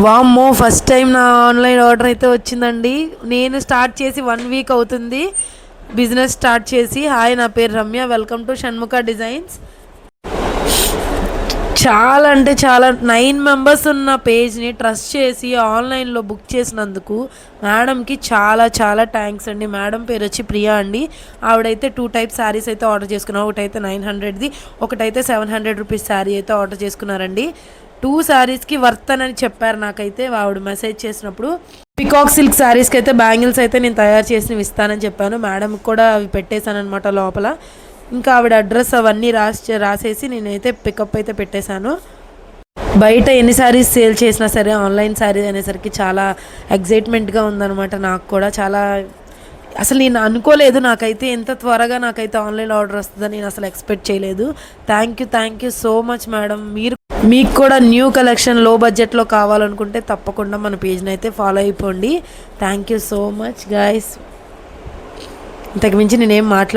వామ్మో! First time నా online order అయితే వచ్చిందండి. నేను స్టార్ట్ చేసి 1 వీక్ అవుతుంది. బిజినెస్ స్టార్ట్ చేసి. హాయ్, నా పేరు Ramya. Welcome to Shanmukha designs. చాలా అంటే చాలా 9 మెంబర్స్ ఉన్న పేజ్ని ట్రస్ట్ చేసి ఆన్లైన్లో బుక్ చేసినందుకు మేడంకి చాలా చాలా థ్యాంక్స్ అండి. మేడం పేరు వచ్చి ప్రియా అండి. ఆవిడైతే 2 టైప్ శారీస్ అయితే ఆర్డర్ చేసుకున్నారు. ఒకటైతే 900ది, ఒకటైతే 700 రూపీస్ శారీ అయితే ఆర్డర్ చేసుకున్నారండి. 2 శారీస్కి వర్త్ అని చెప్పారు నాకైతే ఆవిడ మెసేజ్ చేసినప్పుడు. పికాక్ సిల్క్ శారీస్కి అయితే బ్యాంగిల్స్ అయితే నేను తయారు చేసి ఇస్తానని చెప్పాను. మేడంకి కూడా అవి పెట్టేశాను అనమాట లోపల. ఇంకా ఆవిడ అడ్రస్ అవన్నీ రాసేసి నేనైతే పికప్ అయితే పెట్టేశాను. బయట ఎన్ని శారీస్ సేల్ చేసినా సరే ఆన్లైన్ శారీ అనేసరికి చాలా ఎగ్జైట్మెంట్గా ఉందన్నమాట. నాకు కూడా చాలా అసలు నేను అనుకోలేదు నాకైతే ఎంత త్వరగా నాకైతే ఆన్లైన్ ఆర్డర్ వస్తుందని నేను అసలు ఎక్స్పెక్ట్ చేయలేదు. Thank you so much madam. మీకు కూడా న్యూ కలెక్షన్ లో బడ్జెట్లో కావాలనుకుంటే తప్పకుండా మన పేజ్ని అయితే ఫాలో అయిపోండి. Thank you so much guys. ఇంతకుమించి నేనేం